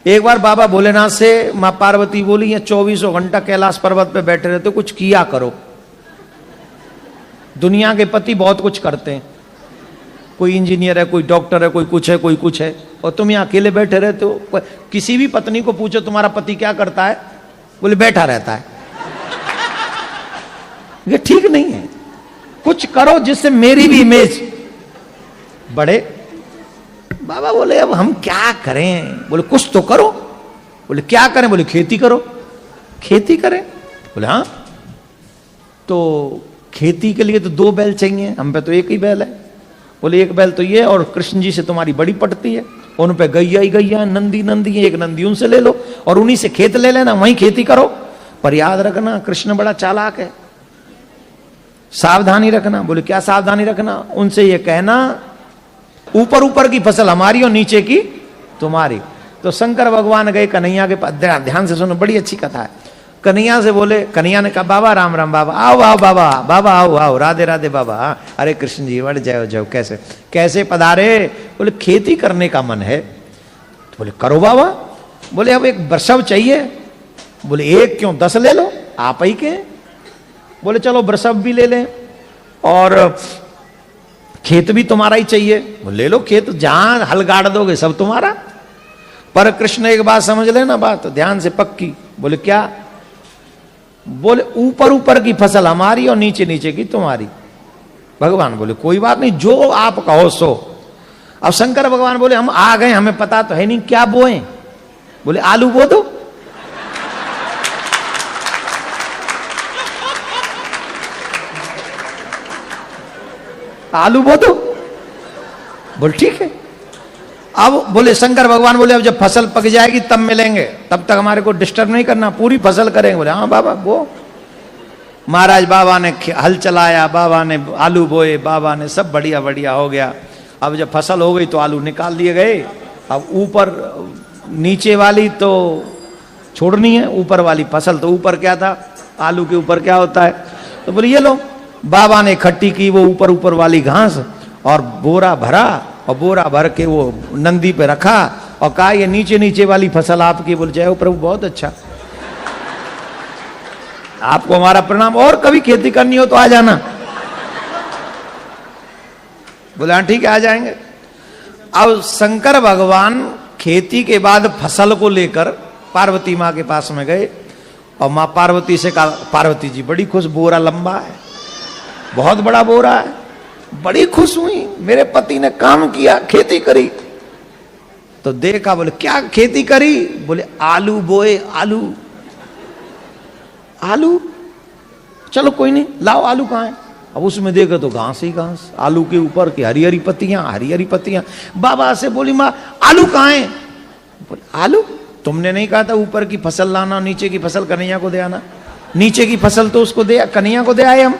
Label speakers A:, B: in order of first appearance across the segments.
A: एक बार बाबा भोलेनाथ से मां पार्वती बोली, ये 24 घंटा कैलाश पर्वत पे बैठे रहते, कुछ किया करो। दुनिया के पति बहुत कुछ करते हैं, कोई इंजीनियर है, कोई डॉक्टर है, कोई कुछ है, कोई कुछ है, और तुम यहाँ अकेले बैठे रहते हो। किसी भी पत्नी को पूछो तुम्हारा पति क्या करता है, बोले बैठा रहता है। ये ठीक नहीं है, कुछ करो जिससे मेरी भी इमेज बढ़े। बाबा बोले अब हम क्या करें? बोले कुछ तो करो। बोले क्या करें? बोले खेती करो। खेती करें? बोले हाँ। तो खेती के लिए तो 2 बैल चाहिए, हम पे तो एक ही बैल है। बोले एक बैल तो ये, और कृष्ण जी से तुम्हारी बड़ी पटती है, उन पे गैया ही गैया, नंदी नंदी है, एक नंदी उनसे ले लो और उन्हीं से खेत ले लेना, वहीं खेती करो। पर याद रखना कृष्ण बड़ा चालाक है, सावधानी रखना। बोले क्या सावधानी रखना? उनसे ये कहना ऊपर ऊपर की फसल हमारी और नीचे की तुम्हारी। तो शंकर भगवान गए कन्हैया के पास, ध्यान से सुनो, बड़ी अच्छी कथा है। कन्हैया से बोले, कन्हैया ने कहा बाबा राम राम, बाबा आओ आओ, बाबा बाबा आओ आओ, राधे राधे बाबा। अरे कृष्ण जी बढ़ जाओ जाओ, कैसे कैसे पधारे? बोले खेती करने का मन है। तो बोले करो बाबा। बोले अब एक वृषभ चाहिए। बोले एक क्यों, 10 ले लो, आप ही के। बोले चलो वृषभ भी ले लें और खेत भी तुम्हारा ही चाहिए। बोले ले लो खेत, जहां हल गाड़ दोगे सब तुम्हारा। पर कृष्ण एक बात समझ लेना, बात ध्यान से पक्की। बोले क्या? बोले ऊपर ऊपर की फसल हमारी और नीचे नीचे की तुम्हारी। भगवान बोले कोई बात नहीं, जो आप कहो सो। अब शंकर भगवान बोले हम आ गए, हमें पता तो है नहीं क्या बोए। बोले आलू बो दो। आलू बो दो। बोल ठीक है। अब बोले शंकर भगवान बोले अब जब फसल पक जाएगी तब मिलेंगे, तब तक हमारे को डिस्टर्ब नहीं करना, पूरी फसल करेंगे। बोले हाँ बाबा वो। महाराज बाबा ने हल चलाया, बाबा ने आलू बोए, बाबा ने सब बढ़िया बढ़िया हो गया। अब जब फसल हो गई तो आलू निकाल लिए गए। अब ऊपर नीचे वाली तो छोड़नी है, ऊपर वाली फसल तो ऊपर क्या था, आलू के ऊपर क्या होता है। तो बोले ये लो। बाबा ने इकट्ठी की वो ऊपर ऊपर वाली घास और बोरा भरा और बोरा भर के वो नंदी पे रखा और कहा ये नीचे नीचे वाली फसल आपकी। बोल जाए प्रभु बहुत अच्छा, आपको हमारा प्रणाम, और कभी खेती करनी हो तो आ जाना। बोले हाँ ठीक है आ जाएंगे। अब शंकर भगवान खेती के बाद फसल को लेकर पार्वती माँ के पास में गए और माँ पार्वती से कहा, पार्वती जी बड़ी खुश, बोरा लंबा है, बहुत बड़ा बोरा है। बड़ी खुश हुई, मेरे पति ने काम किया, खेती करी। तो देखा, बोले क्या खेती करी? बोले आलू बोए। आलू आलू, चलो कोई नहीं, लाओ आलू कहाँ है? अब उसमें देखो तो घास ही घास, आलू के ऊपर की हरी हरी पत्तियां, हरी हरी पत्तियां। बाबा से बोली माँ आलू कहाँ है? बोले आलू तुमने नहीं कहा था ऊपर की फसल लाना, नीचे की फसल कन्हैया को दे आना। नीचे की फसल तो उसको दे, कन्हैया को दे आए हम।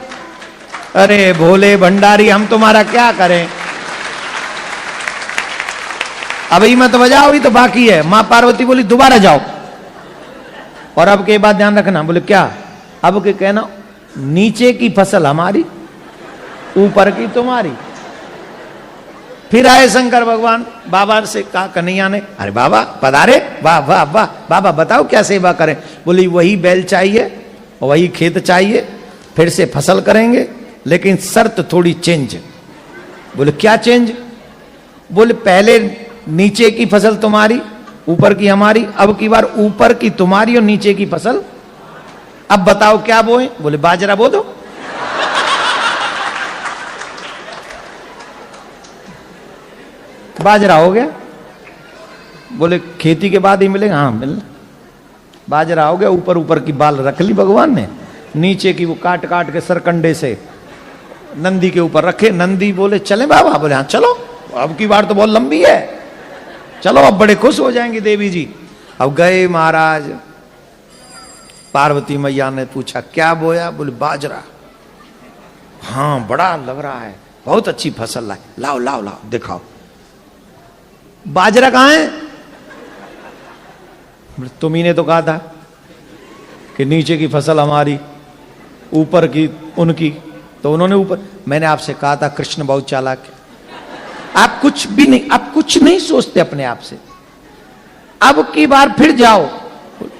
A: अरे भोले भंडारी, हम तुम्हारा क्या करें? अब ही मत बजाओ, ही तो बाकी है। मां पार्वती बोली दोबारा जाओ और अब के बाद ध्यान रखना। बोले क्या? अब के कहना नीचे की फसल हमारी, ऊपर की तुम्हारी। फिर आए शंकर भगवान, बाबा से कहा कन्हैया ने, अरे बाबा पधारे, वाह वाह वाह, बाबा बताओ क्या सेवा करें? बोली वही बैल चाहिए, वही खेत चाहिए, फिर से फसल करेंगे, लेकिन शर्त थोड़ी चेंज। बोले क्या चेंज? बोले पहले नीचे की फसल तुम्हारी, ऊपर की हमारी, अब की बार ऊपर की तुम्हारी और नीचे की फसल। अब बताओ क्या बोए? बोले बाजरा बो दो। बाजरा हो गया। बोले खेती के बाद ही मिलेगा? हाँ मिलना। बाजरा हो गया, ऊपर ऊपर की बाल रख ली भगवान ने, नीचे की वो काट काट के सरकंडे से नंदी के ऊपर रखे। नंदी बोले चले बाबा? बोले हाँ चलो, अब की बार तो बहुत लंबी है, चलो अब बड़े खुश हो जाएंगे देवी जी। अब गए महाराज, पार्वती मैया ने पूछा क्या बोया? बोले बाजरा। हाँ बड़ा लग रहा है, बहुत अच्छी फसल लाए, लाओ लाओ लाओ दिखाओ। बाजरा कहाँ है? तुम्ही ने तो कहा था कि नीचे की फसल हमारी, ऊपर की उनकी, तो उन्होंने ऊपर। मैंने आपसे कहा था कृष्ण बहुत चालाक है, आप कुछ भी नहीं, आप कुछ नहीं सोचते अपने आप से। अब की बार फिर जाओ।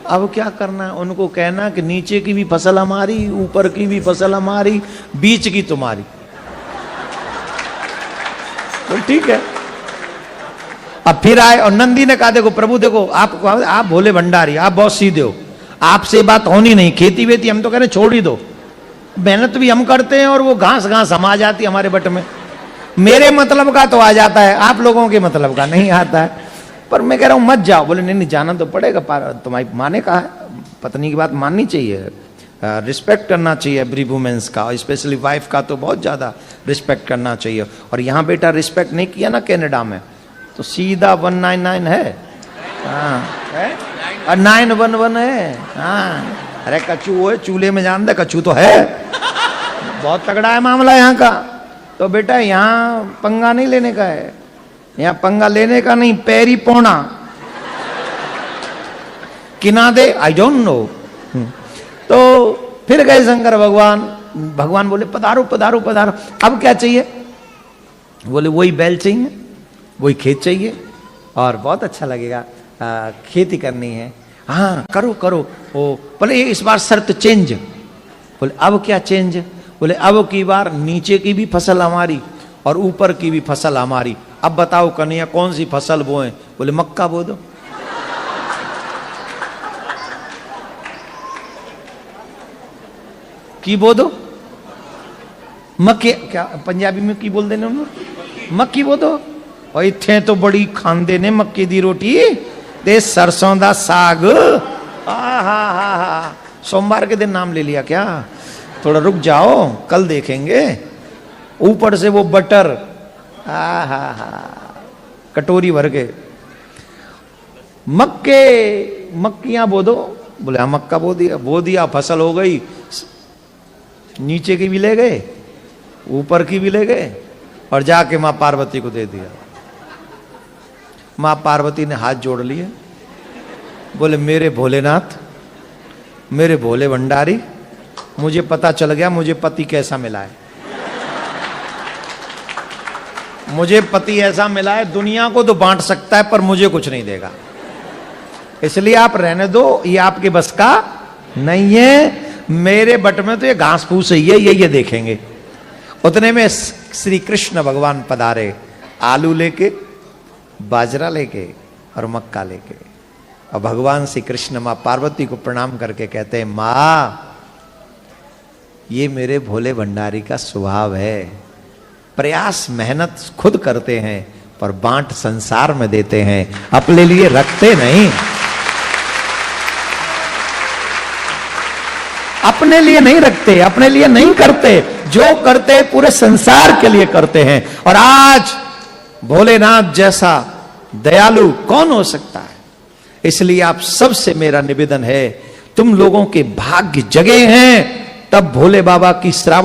A: अब क्या करना, उनको कहना कि नीचे की भी फसल हमारी, ऊपर की भी फसल हमारी, बीच की तुम्हारी। तो ठीक है। अब फिर आए और नंदी ने कहा देखो प्रभु देखो आप भोले भंडारी, आप बहुत सीधे हो, आपसे बात होनी नहीं, खेती वेती हम तो कह रहे छोड़ ही दो, मेहनत भी हम करते हैं और वो घास घास हम आ जाती है हमारे बट में, मेरे मतलब का तो आ जाता है, आप लोगों के मतलब का नहीं आता है। पर मैं कह रहा हूं मत जाओ। बोले नहीं नहीं जाना तो पड़ेगा, तुम्हारी माँ ने कहा है, पत्नी की बात माननी चाहिए, रिस्पेक्ट करना चाहिए एवरी वुमेन्स का, स्पेशली वाइफ का तो बहुत ज्यादा रिस्पेक्ट करना चाहिए। और यहाँ बेटा रिस्पेक्ट नहीं किया ना कनाडा में तो सीधा 199 है, हाँ है, और 911 है, हाँ। अरे कछू है, चूल्हे में जान दे कछू तो है, बहुत तगड़ा है मामला यहाँ का। तो बेटा यहाँ पंगा नहीं लेने का है, यहाँ पंगा लेने का नहीं, पैरी पौना किना दे, आई डोंट नो। तो फिर गए शंकर भगवान, भगवान बोले पधारो पधारो पधारो, अब क्या चाहिए? बोले वही बैल चाहिए, वही खेत चाहिए और बहुत अच्छा लगेगा, खेती करनी है। हाँ करो करो। ओ बोले इस बार शर्त चेंज। बोले अब क्या चेंज? बोले अब की बार नीचे की भी फसल हमारी और ऊपर की भी फसल हमारी। अब बताओ कन्हैया कौन सी फसल बोए? बोले मक्का बो दो। की बो दो? मक्के, क्या पंजाबी में की बोल देने उन्होंने? मक्की बो दो। और इत्थे तो बड़ी खांदे ने मक्के दी रोटी ते सरसों दा साग। हा सोमवार के दिन नाम ले लिया क्या? थोड़ा रुक जाओ, कल देखेंगे। ऊपर से वो बटर, कटोरी भर के। मक्कियां बो दो। बोले हाँ मक्का बो दिया, फसल हो गई। नीचे की भी ले गए, ऊपर की भी ले गए और जाके मां पार्वती को दे दिया। मां पार्वती ने हाथ जोड़ लिए, बोले मेरे भोलेनाथ, मेरे भोले भंडारी, मुझे पता चल गया मुझे पति कैसा मिला है। मुझे पति ऐसा मिला है दुनिया को तो बांट सकता है पर मुझे कुछ नहीं देगा, इसलिए आप रहने दो, ये आपके बस का नहीं है। मेरे बट में तो ये घास फूस ही है, ये देखेंगे। उतने में श्री कृष्ण भगवान पधारे, आलू लेके, बाजरा लेके और मक्का लेके। और भगवान श्री कृष्ण मां पार्वती को प्रणाम करके कहते हैं मां, ये मेरे भोले भंडारी का स्वभाव है, प्रयास मेहनत खुद करते हैं पर बांट संसार में देते हैं, अपने लिए रखते नहीं, अपने लिए नहीं रखते, अपने लिए नहीं करते, जो करते पूरे संसार के लिए करते हैं। और आज भोलेनाथ जैसा दयालु कौन हो सकता है? इसलिए आप सबसे मेरा निवेदन है, तुम लोगों के भाग्य जगे हैं तब भोले बाबा की श्रावण